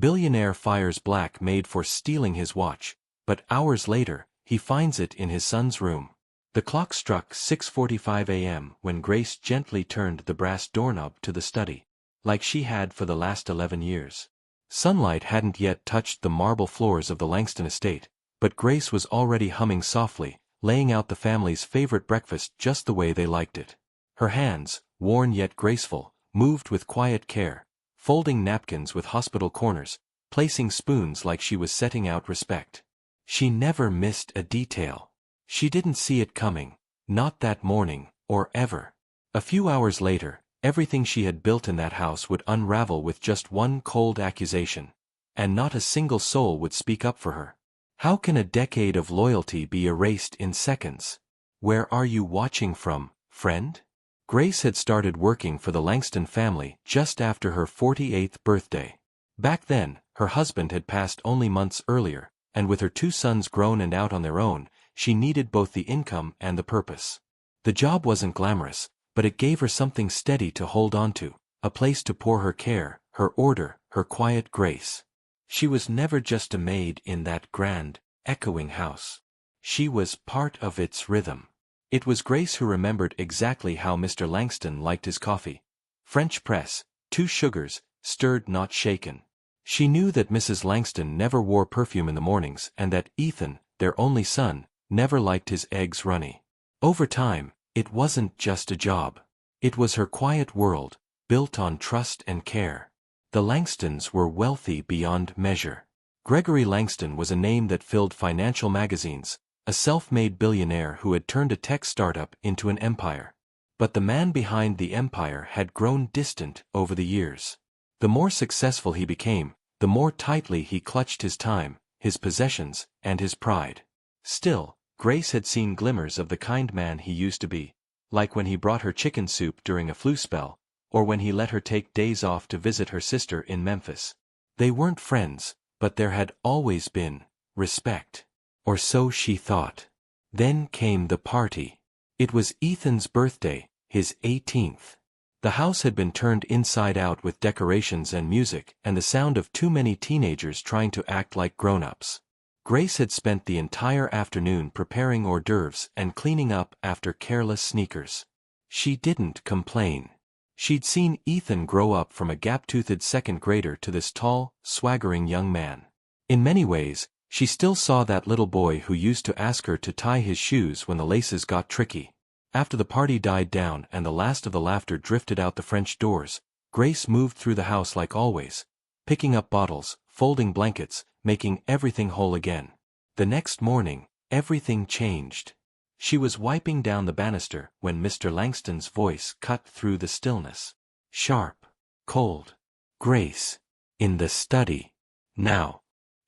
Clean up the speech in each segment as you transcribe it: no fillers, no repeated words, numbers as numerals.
Billionaire fires Black Maid for stealing his watch, but hours later, he finds it in his son's room. The clock struck 6:45 a.m. when Grace gently turned the brass doorknob to the study, like she had for the last 11 years. Sunlight hadn't yet touched the marble floors of the Langston estate, but Grace was already humming softly, laying out the family's favorite breakfast just the way they liked it. Her hands, worn yet graceful, moved with quiet care, folding napkins with hospital corners, placing spoons like she was setting out respect. She never missed a detail. She didn't see it coming, not that morning, or ever. A few hours later, everything she had built in that house would unravel with just one cold accusation, and not a single soul would speak up for her. How can a decade of loyalty be erased in seconds? Where are you watching from, friend? Grace had started working for the Langston family just after her 48th birthday. Back then, her husband had passed only months earlier, and with her 2 sons grown and out on their own, she needed both the income and the purpose. The job wasn't glamorous, but it gave her something steady to hold on to, a place to pour her care, her order, her quiet grace. She was never just a maid in that grand, echoing house. She was part of its rhythm. It was Grace who remembered exactly how Mr. Langston liked his coffee. French press, 2 sugars, stirred not shaken. She knew that Mrs. Langston never wore perfume in the mornings and that Ethan, their only son, never liked his eggs runny. Over time, it wasn't just a job. It was her quiet world, built on trust and care. The Langstons were wealthy beyond measure. Gregory Langston was a name that filled financial magazines, a self-made billionaire who had turned a tech startup into an empire. But the man behind the empire had grown distant over the years. The more successful he became, the more tightly he clutched his time, his possessions, and his pride. Still, Grace had seen glimmers of the kind man he used to be, like when he brought her chicken soup during a flu spell, or when he let her take days off to visit her sister in Memphis. They weren't friends, but there had always been respect. Or so she thought. Then came the party. It was Ethan's birthday, his 18th. The house had been turned inside out with decorations and music and the sound of too many teenagers trying to act like grown-ups. Grace had spent the entire afternoon preparing hors d'oeuvres and cleaning up after careless sneakers. She didn't complain. She'd seen Ethan grow up from a gap-toothed second grader to this tall, swaggering young man. In many ways, she still saw that little boy who used to ask her to tie his shoes when the laces got tricky. After the party died down and the last of the laughter drifted out the French doors, Grace moved through the house like always, picking up bottles, folding blankets, making everything whole again. The next morning, everything changed. She was wiping down the banister when Mr. Langston's voice cut through the stillness. Sharp, cold. Grace. In the study. Now.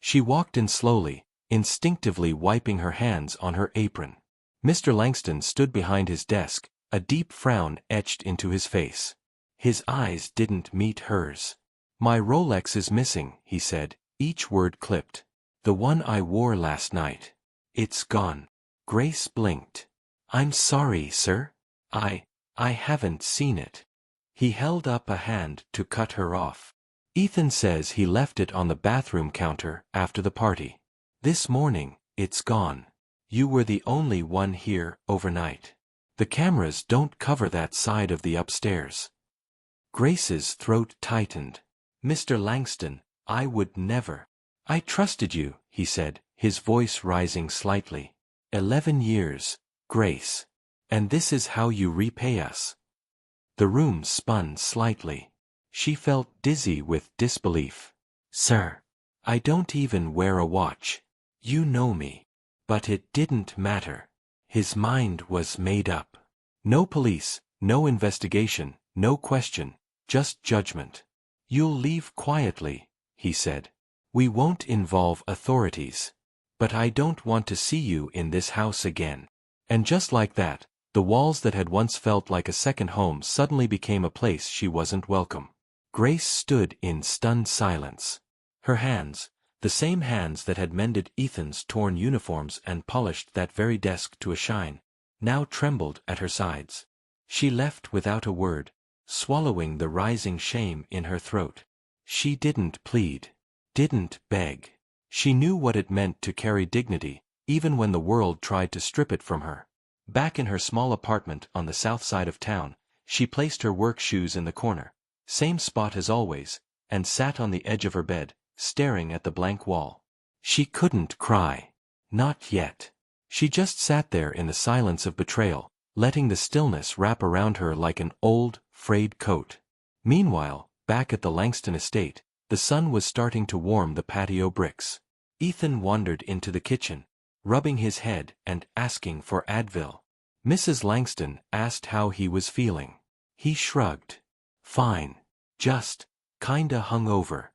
She walked in slowly, instinctively wiping her hands on her apron. Mr. Langston stood behind his desk, a deep frown etched into his face. His eyes didn't meet hers. "My Rolex is missing," he said, each word clipped. "The one I wore last night. It's gone." Grace blinked. "I'm sorry, sir. I haven't seen it." He held up a hand to cut her off. "Ethan says he left it on the bathroom counter after the party. This morning, it's gone. You were the only one here overnight. The cameras don't cover that side of the upstairs." Grace's throat tightened. "Mr. Langston, I would never." "I trusted you," he said, his voice rising slightly. 11 years, Grace. And this is how you repay us." The room spun slightly. She felt dizzy with disbelief. "Sir, I don't even wear a watch. You know me." But it didn't matter. His mind was made up. No police, no investigation, no question, just judgment. "You'll leave quietly," he said. "We won't involve authorities. But I don't want to see you in this house again." And just like that, the walls that had once felt like a second home suddenly became a place she wasn't welcome. Grace stood in stunned silence. Her hands, the same hands that had mended Ethan's torn uniforms and polished that very desk to a shine, now trembled at her sides. She left without a word, swallowing the rising shame in her throat. She didn't plead. didn't beg. She knew what it meant to carry dignity, even when the world tried to strip it from her. Back in her small apartment on the south side of town, she placed her work shoes in the corner, same spot as always, and sat on the edge of her bed, staring at the blank wall. She couldn't cry. Not yet. She just sat there in the silence of betrayal, letting the stillness wrap around her like an old, frayed coat. Meanwhile, back at the Langston estate, the sun was starting to warm the patio bricks. Ethan wandered into the kitchen, rubbing his head and asking for Advil. Mrs. Langston asked how he was feeling. He shrugged. Fine. Just kinda hungover.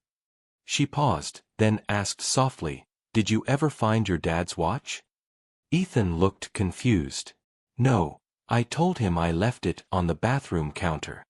She paused, then asked softly, "Did you ever find your dad's watch?" Ethan looked confused. "No, I told him I left it on the bathroom counter."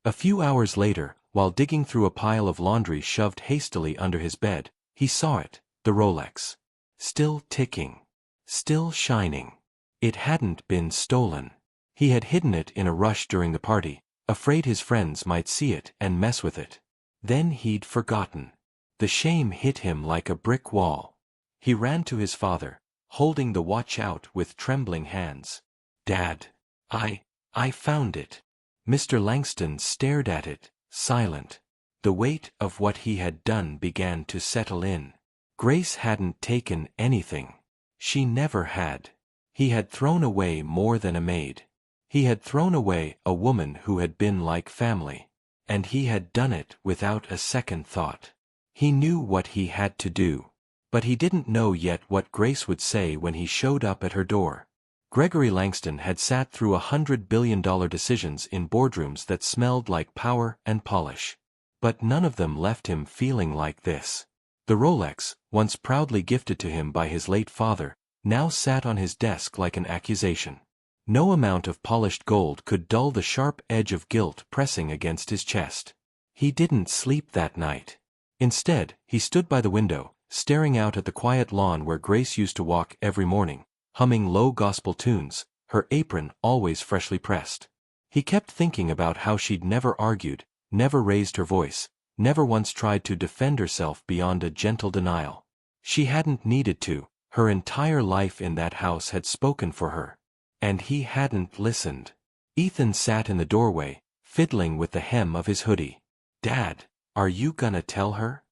A few hours later, while digging through a pile of laundry shoved hastily under his bed, he saw it, the Rolex. Still ticking. Still shining. It hadn't been stolen. He had hidden it in a rush during the party, afraid his friends might see it and mess with it. Then he'd forgotten. The shame hit him like a brick wall. He ran to his father, holding the watch out with trembling hands. "Dad, I found it." Mr. Langston stared at it, silent. The weight of what he had done began to settle in. Grace hadn't taken anything. She never had. He had thrown away more than a maid. He had thrown away a woman who had been like family. And he had done it without a second thought. He knew what he had to do. But he didn't know yet what Grace would say when he showed up at her door. Gregory Langston had sat through $100 billion decisions in boardrooms that smelled like power and polish. But none of them left him feeling like this. The Rolex, once proudly gifted to him by his late father, now sat on his desk like an accusation. No amount of polished gold could dull the sharp edge of guilt pressing against his chest. He didn't sleep that night. Instead, he stood by the window, staring out at the quiet lawn where Grace used to walk every morning, humming low gospel tunes, her apron always freshly pressed. He kept thinking about how she'd never argued, never raised her voice, never once tried to defend herself beyond a gentle denial. She hadn't needed to, her entire life in that house had spoken for her. And he hadn't listened. Ethan sat in the doorway, fiddling with the hem of his hoodie. "Dad, are you gonna tell her?"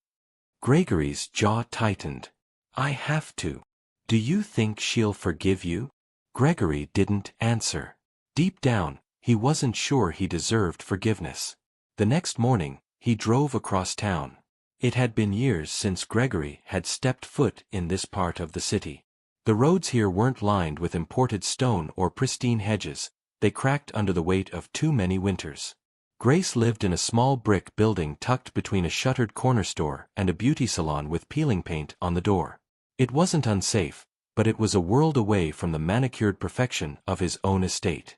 Gregory's jaw tightened. "I have to. Do you think she'll forgive you?" Gregory didn't answer. Deep down, he wasn't sure he deserved forgiveness. The next morning, he drove across town. It had been years since Gregory had stepped foot in this part of the city. The roads here weren't lined with imported stone or pristine hedges, they cracked under the weight of too many winters. Grace lived in a small brick building tucked between a shuttered corner store and a beauty salon with peeling paint on the door. It wasn't unsafe, but it was a world away from the manicured perfection of his own estate.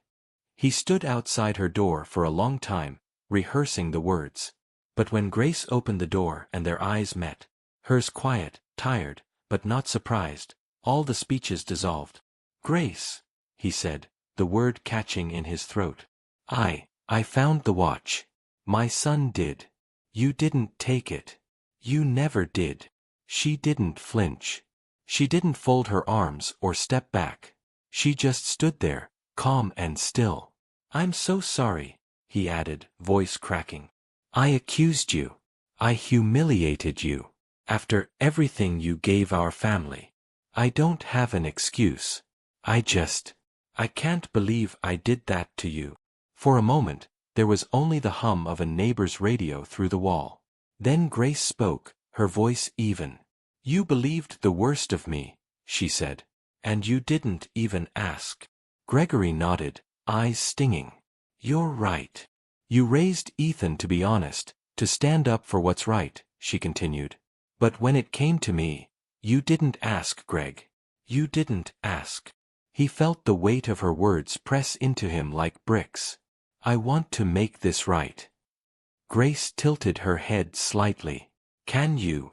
He stood outside her door for a long time, rehearsing the words. But when Grace opened the door and their eyes met, hers quiet, tired, but not surprised, all the speeches dissolved. "Grace," he said, the word catching in his throat. I found the watch. My son did. You didn't take it. You never did." She didn't flinch. She didn't fold her arms or step back. She just stood there, calm and still. "I'm so sorry," he added, voice cracking. "I accused you. I humiliated you. After everything you gave our family. I don't have an excuse. I can't believe I did that to you." For a moment, there was only the hum of a neighbor's radio through the wall. Then Grace spoke, her voice even. "You believed the worst of me," she said. "And you didn't even ask." Gregory nodded, eyes stinging. "You're right. You raised Ethan to be honest, to stand up for what's right," she continued. "But when it came to me, you didn't ask, Greg. You didn't ask." He felt the weight of her words press into him like bricks. "I want to make this right." Grace tilted her head slightly. "Can you?"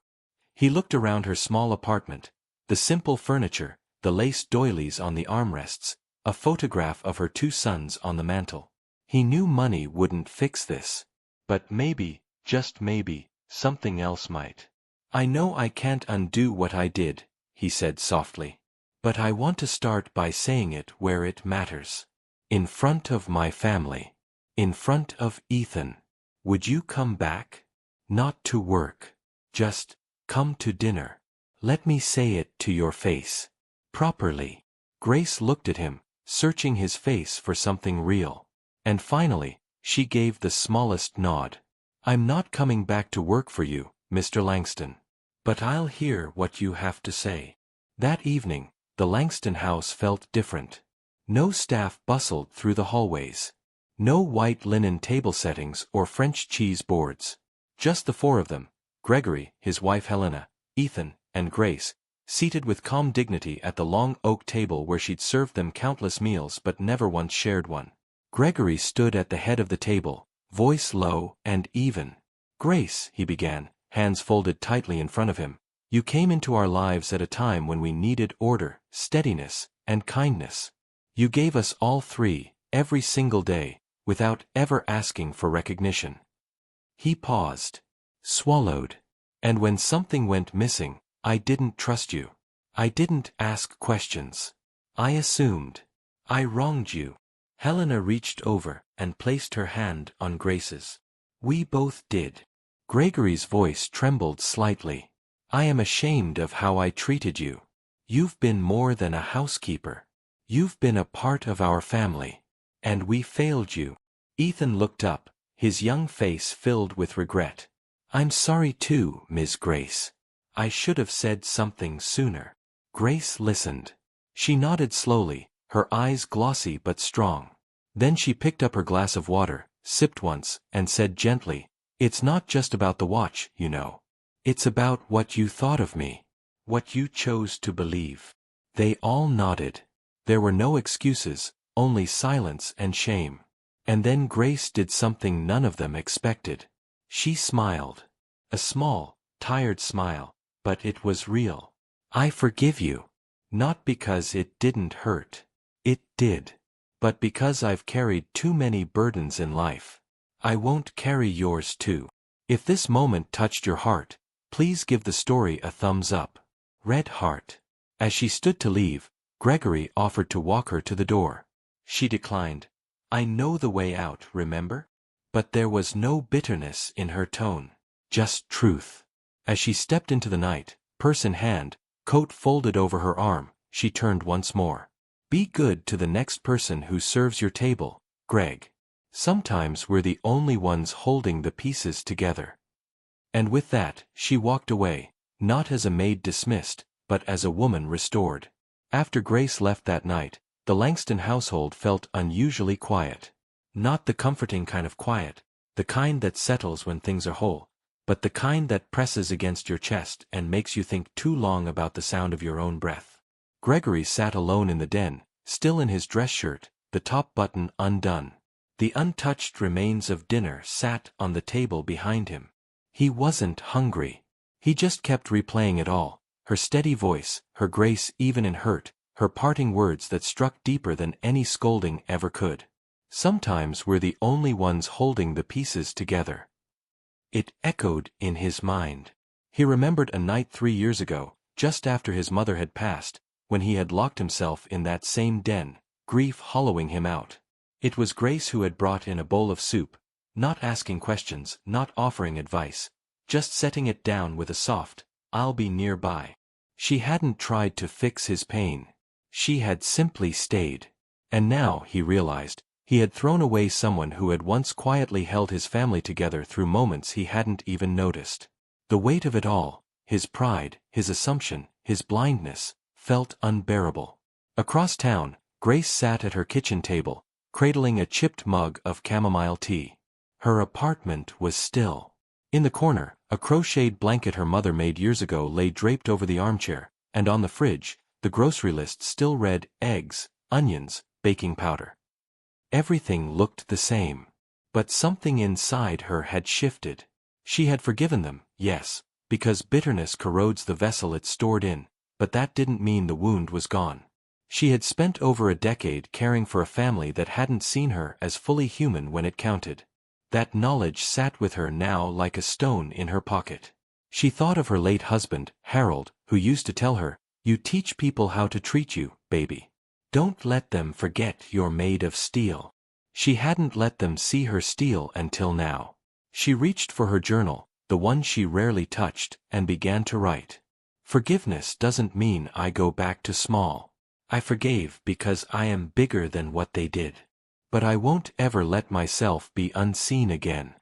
He looked around her small apartment, the simple furniture, the lace doilies on the armrests, a photograph of her 2 sons on the mantel. He knew money wouldn't fix this. But maybe, just maybe, something else might. I know I can't undo what I did, he said softly. But I want to start by saying it where it matters. In front of my family. In front of Ethan. Would you come back? Not to work. Just come to dinner. Let me say it to your face. Properly. Grace looked at him, searching his face for something real. And finally, she gave the smallest nod. I'm not coming back to work for you, Mr. Langston. But I'll hear what you have to say. That evening, the Langston house felt different. No staff bustled through the hallways. No white linen table settings or French cheese boards. Just the four of them, Gregory, his wife Helena, Ethan, and Grace, seated with calm dignity at the long oak table where she'd served them countless meals but never once shared one. Gregory stood at the head of the table, voice low and even. Grace, he began, hands folded tightly in front of him, you came into our lives at a time when we needed order, steadiness, and kindness. You gave us all three, every single day, without ever asking for recognition. He paused, swallowed. And when something went missing, I didn't trust you. I didn't ask questions. I assumed. I wronged you. Helena reached over and placed her hand on Grace's. We both did. Gregory's voice trembled slightly. I am ashamed of how I treated you. You've been more than a housekeeper. You've been a part of our family. And we failed you. Ethan looked up, his young face filled with regret. I'm sorry too, Miss Grace. I should have said something sooner. Grace listened. She nodded slowly, her eyes glossy but strong. Then she picked up her glass of water, sipped once, and said gently, It's not just about the watch, you know. It's about what you thought of me. What you chose to believe. They all nodded. There were no excuses, only silence and shame. And then Grace did something none of them expected. She smiled. A small, tired smile, but it was real. I forgive you. Not because it didn't hurt. It did. But because I've carried too many burdens in life. I won't carry yours too. If this moment touched your heart, please give the story a thumbs up. Red heart. As she stood to leave, Gregory offered to walk her to the door. She declined. I know the way out, remember? But there was no bitterness in her tone. Just truth. As she stepped into the night, purse in hand, coat folded over her arm, she turned once more. Be good to the next person who serves your table, Greg. Sometimes we're the only ones holding the pieces together. And with that, she walked away, not as a maid dismissed, but as a woman restored. After Grace left that night, the Langston household felt unusually quiet. Not the comforting kind of quiet, the kind that settles when things are whole, but the kind that presses against your chest and makes you think too long about the sound of your own breath. Gregory sat alone in the den, still in his dress shirt, the top button undone. The untouched remains of dinner sat on the table behind him. He wasn't hungry. He just kept replaying it all, her steady voice, her grace even in hurt, her parting words that struck deeper than any scolding ever could. Sometimes we're the only ones holding the pieces together. It echoed in his mind. He remembered a night 3 years ago, just after his mother had passed, when he had locked himself in that same den, grief hollowing him out. It was Grace who had brought in a bowl of soup, not asking questions, not offering advice, just setting it down with a soft, I'll be nearby. She hadn't tried to fix his pain. She had simply stayed. And now, he realized, he had thrown away someone who had once quietly held his family together through moments he hadn't even noticed. The weight of it all, his pride, his assumption, his blindness, felt unbearable. Across town, Grace sat at her kitchen table, cradling a chipped mug of chamomile tea. Her apartment was still. In the corner, a crocheted blanket her mother made years ago lay draped over the armchair, and on the fridge, the grocery list still read eggs, onions, baking powder. Everything looked the same. But something inside her had shifted. She had forgiven them, yes, because bitterness corrodes the vessel it's stored in, but that didn't mean the wound was gone. She had spent over a decade caring for a family that hadn't seen her as fully human when it counted. That knowledge sat with her now like a stone in her pocket. She thought of her late husband, Harold, who used to tell her, "You teach people how to treat you, baby. Don't let them forget you're made of steel." She hadn't let them see her steel until now. She reached for her journal, the one she rarely touched, and began to write. Forgiveness doesn't mean I go back to small. I forgave because I am bigger than what they did. But I won't ever let myself be unseen again.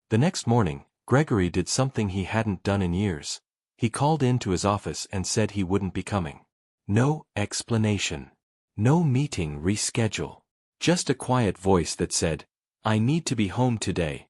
The next morning, Gregory did something he hadn't done in years. He called into his office and said he wouldn't be coming. No explanation. No meeting reschedule. Just a quiet voice that said, "I need to be home today."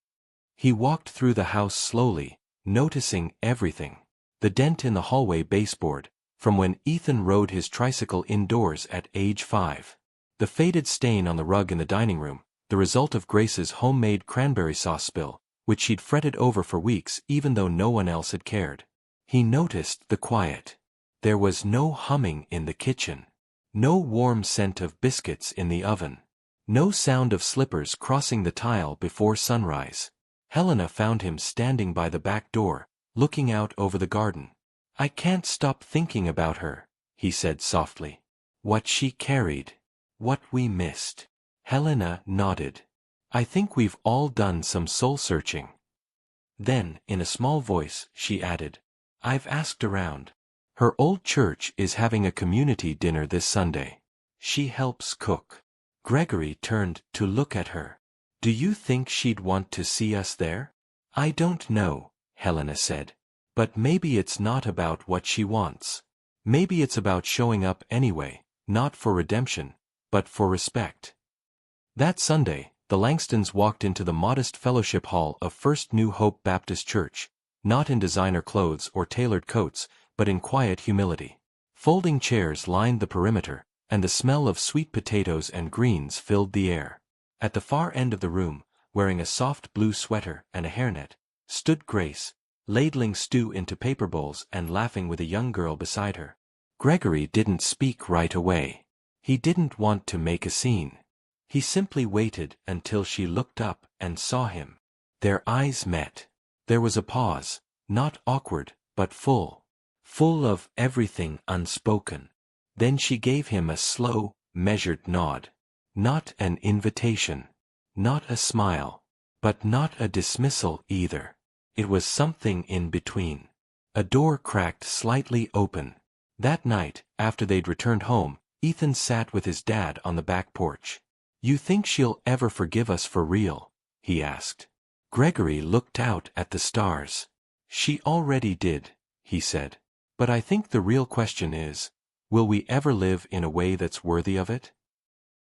He walked through the house slowly, noticing everything. The dent in the hallway baseboard, from when Ethan rode his tricycle indoors at age 5. The faded stain on the rug in the dining room, the result of Grace's homemade cranberry sauce spill, which she'd fretted over for weeks even though no one else had cared. He noticed the quiet. There was no humming in the kitchen. No warm scent of biscuits in the oven. No sound of slippers crossing the tile before sunrise. Helena found him standing by the back door, looking out over the garden. "I can't stop thinking about her," he said softly. "What she carried. What we missed." Helena nodded. "I think we've all done some soul-searching." Then, in a small voice, she added, "I've asked around. Her old church is having a community dinner this Sunday. She helps cook." Gregory turned to look at her. "Do you think she'd want to see us there?" "I don't know," Helena said. "But maybe it's not about what she wants. Maybe it's about showing up anyway, not for redemption, but for respect." That Sunday, the Langstons walked into the modest fellowship hall of First New Hope Baptist Church, not in designer clothes or tailored coats, but in quiet humility. Folding chairs lined the perimeter, and the smell of sweet potatoes and greens filled the air. At the far end of the room, wearing a soft blue sweater and a hairnet, stood Grace, ladling stew into paper bowls and laughing with a young girl beside her. Gregory didn't speak right away. He didn't want to make a scene. He simply waited until she looked up and saw him. Their eyes met. There was a pause, not awkward, but full of everything unspoken. Then she gave him a slow, measured nod. Not an invitation. Not a smile. But not a dismissal either. It was something in between. A door cracked slightly open. That night, after they'd returned home, Ethan sat with his dad on the back porch. "You think she'll ever forgive us for real?" he asked. Gregory looked out at the stars. "She already did," he said. "But I think the real question is, will we ever live in a way that's worthy of it?"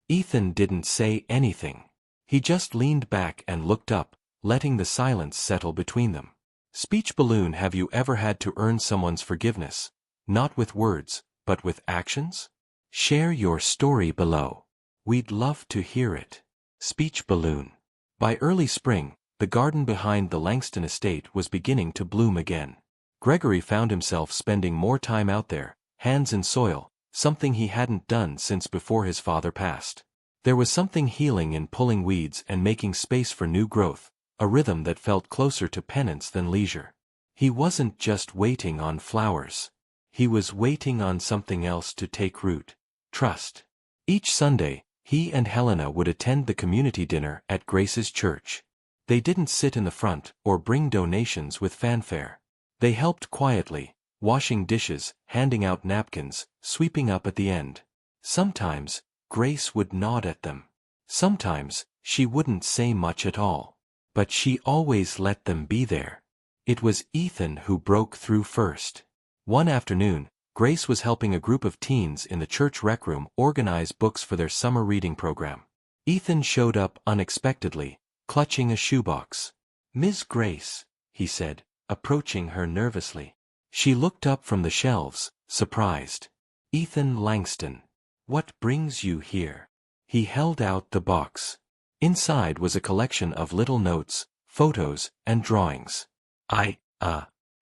Ethan didn't say anything. He just leaned back and looked up, letting the silence settle between them. Speech balloon. Have you ever had to earn someone's forgiveness? Not with words, but with actions? Share your story below. We'd love to hear it. Speech balloon. By early spring, the garden behind the Langston estate was beginning to bloom again. Gregory found himself spending more time out there, hands in soil, something he hadn't done since before his father passed. There was something healing in pulling weeds and making space for new growth, a rhythm that felt closer to penance than leisure. He wasn't just waiting on flowers. He was waiting on something else to take root. Trust. Each Sunday, he and Helena would attend the community dinner at Grace's church. They didn't sit in the front or bring donations with fanfare. They helped quietly, washing dishes, handing out napkins, sweeping up at the end. Sometimes, Grace would nod at them. Sometimes, she wouldn't say much at all. But she always let them be there. It was Ethan who broke through first. One afternoon, Grace was helping a group of teens in the church rec room organize books for their summer reading program. Ethan showed up unexpectedly, clutching a shoebox. "Miss Grace," he said, approaching her nervously. She looked up from the shelves, surprised. "Ethan Langston. What brings you here?" He held out the box. Inside was a collection of little notes, photos, and drawings. I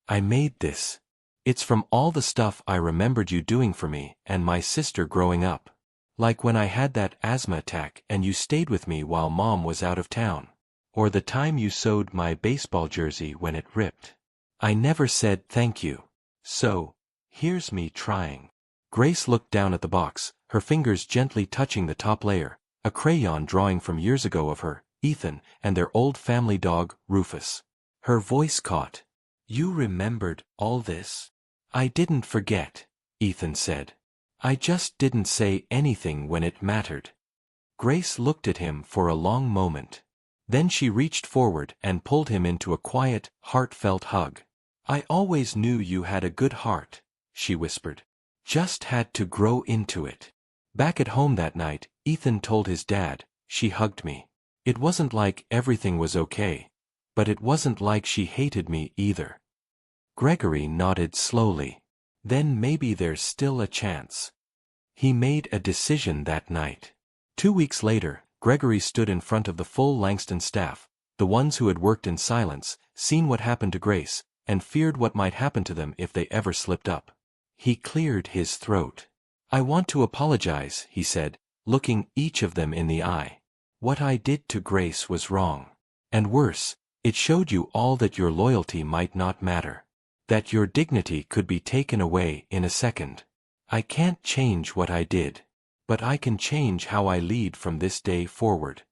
made this. It's from all the stuff I remembered you doing for me and my sister growing up. Like when I had that asthma attack and you stayed with me while Mom was out of town. Or the time you sewed my baseball jersey when it ripped. I never said thank you. So, here's me trying. Grace looked down at the box, her fingers gently touching the top layer, a crayon drawing from years ago of her, Ethan, and their old family dog, Rufus. Her voice caught. You remembered all this? I didn't forget, Ethan said. I just didn't say anything when it mattered. Grace looked at him for a long moment. Then she reached forward and pulled him into a quiet, heartfelt hug. I always knew you had a good heart, she whispered. Just had to grow into it. Back at home that night, Ethan told his dad, she hugged me. It wasn't like everything was okay, but it wasn't like she hated me either. Gregory nodded slowly. Then maybe there's still a chance. He made a decision that night. 2 weeks later, Gregory stood in front of the full Langston staff, the ones who had worked in silence, seen what happened to Grace, and feared what might happen to them if they ever slipped up. He cleared his throat. I want to apologize, he said, looking each of them in the eye. What I did to Grace was wrong. And worse, it showed you all that your loyalty might not matter. That your dignity could be taken away in a second. I can't change what I did. But I can change how I lead from this day forward.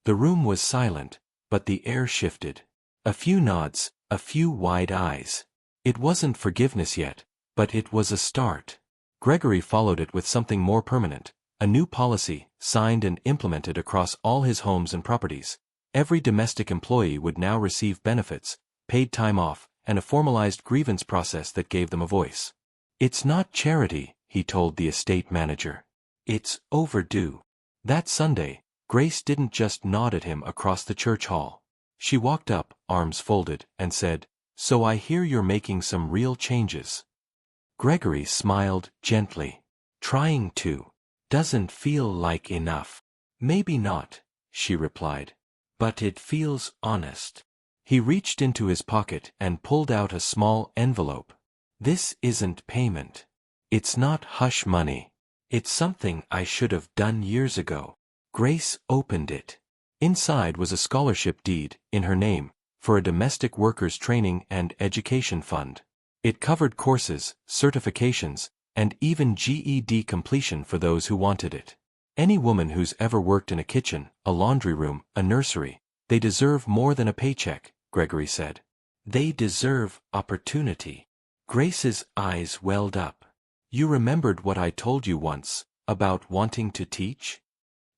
The room was silent, but the air shifted. A few nods, a few wide eyes. It wasn't forgiveness yet, but it was a start. Gregory followed it with something more permanent, a new policy, signed and implemented across all his homes and properties. Every domestic employee would now receive benefits, paid time off, and a formalized grievance process that gave them a voice. It's not charity, he told the estate manager. It's overdue. That Sunday, Grace didn't just nod at him across the church hall. She walked up, arms folded, and said, So I hear you're making some real changes. Gregory smiled gently. Trying to. Doesn't feel like enough. Maybe not, she replied. But it feels honest. He reached into his pocket and pulled out a small envelope. This isn't payment. It's not hush money. It's something I should have done years ago. Grace opened it. Inside was a scholarship deed, in her name, for a domestic workers' training and education fund. It covered courses, certifications, and even GED completion for those who wanted it. Any woman who's ever worked in a kitchen, a laundry room, a nursery, they deserve more than a paycheck, Gregory said. They deserve opportunity. Grace's eyes welled up. You remembered what I told you once, about wanting to teach?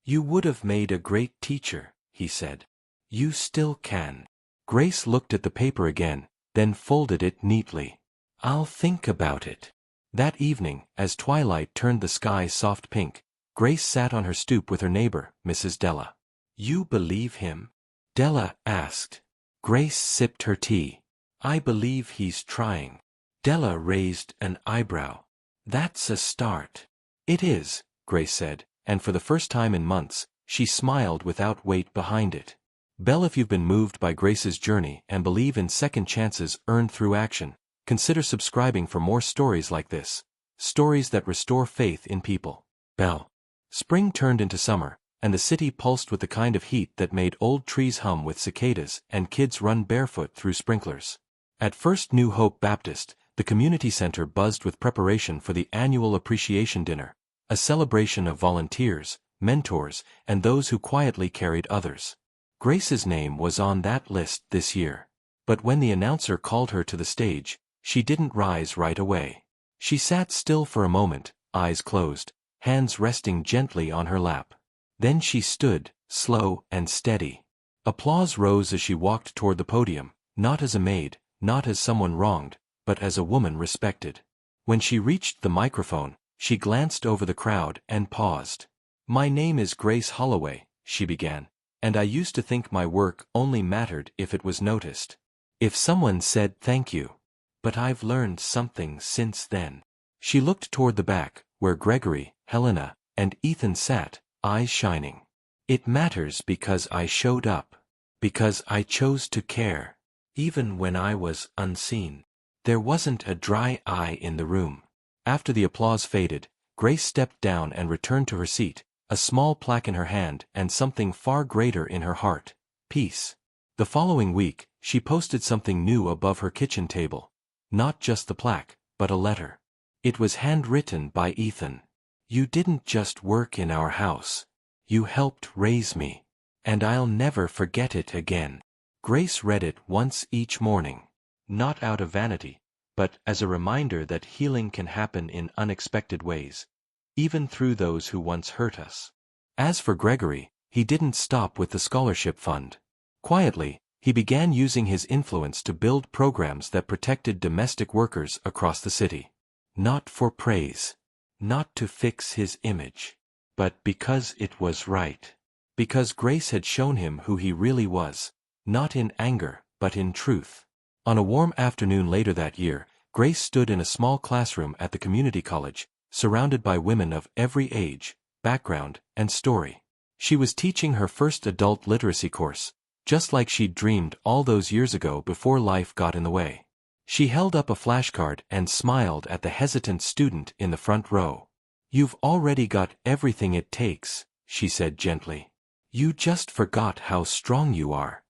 You would have made a great teacher, he said. You still can. Grace looked at the paper again, then folded it neatly. I'll think about it. That evening, as twilight turned the sky soft pink, Grace sat on her stoop with her neighbor, Mrs. Della. You believe him? Della asked. Grace sipped her tea. I believe he's trying. Della raised an eyebrow. That's a start. It is, Grace said, and for the first time in months, she smiled without weight behind it. Belle, if you've been moved by Grace's journey and believe in second chances earned through action, consider subscribing for more stories like this. Stories that restore faith in people. Belle. Spring turned into summer, and the city pulsed with the kind of heat that made old trees hum with cicadas and kids run barefoot through sprinklers. At First New Hope Baptist, the community center buzzed with preparation for the annual appreciation dinner, a celebration of volunteers, mentors, and those who quietly carried others. Grace's name was on that list this year. But when the announcer called her to the stage, she didn't rise right away. She sat still for a moment, eyes closed, hands resting gently on her lap. Then she stood, slow and steady. Applause rose as she walked toward the podium, not as a maid, not as someone wronged, but as a woman respected. When she reached the microphone, she glanced over the crowd and paused. My name is Grace Holloway, she began, and I used to think my work only mattered if it was noticed. If someone said thank you. But I've learned something since then. She looked toward the back, where Gregory, Helena, and Ethan sat, eyes shining. It matters because I showed up. Because I chose to care. Even when I was unseen. There wasn't a dry eye in the room. After the applause faded, Grace stepped down and returned to her seat, a small plaque in her hand and something far greater in her heart, peace. The following week, She posted something new above her kitchen table. Not just the plaque, but a letter. It was handwritten by Ethan. "You didn't just work in our house. You helped raise me. And I'll never forget it again." Grace read it once each morning. Not out of vanity, but as a reminder that healing can happen in unexpected ways, even through those who once hurt us. As for Gregory, he didn't stop with the scholarship fund. Quietly, he began using his influence to build programs that protected domestic workers across the city. Not for praise. Not to fix his image. But because it was right. Because Grace had shown him who he really was, not in anger, but in truth. On a warm afternoon later that year, Grace stood in a small classroom at the community college, surrounded by women of every age, background, and story. She was teaching her first adult literacy course, just like she'd dreamed all those years ago before life got in the way. She held up a flashcard and smiled at the hesitant student in the front row. "You've already got everything it takes," she said gently. "You just forgot how strong you are."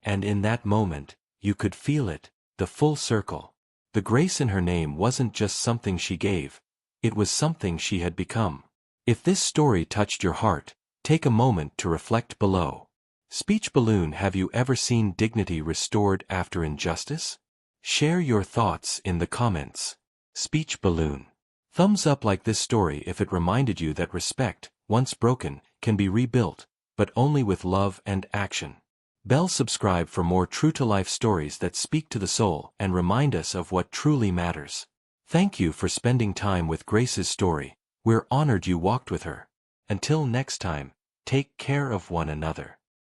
And in that moment, you could feel it, the full circle. The grace in her name wasn't just something she gave, it was something she had become. If this story touched your heart, take a moment to reflect below. Speech balloon. Have you ever seen dignity restored after injustice? Share your thoughts in the comments. Speech balloon. Thumbs up like this story if it reminded you that respect, once broken, can be rebuilt, but only with love and action. Bell subscribe for more true-to-life stories that speak to the soul and remind us of what truly matters. Thank you for spending time with Grace's story. We're honored you walked with her. Until next time, take care of one another.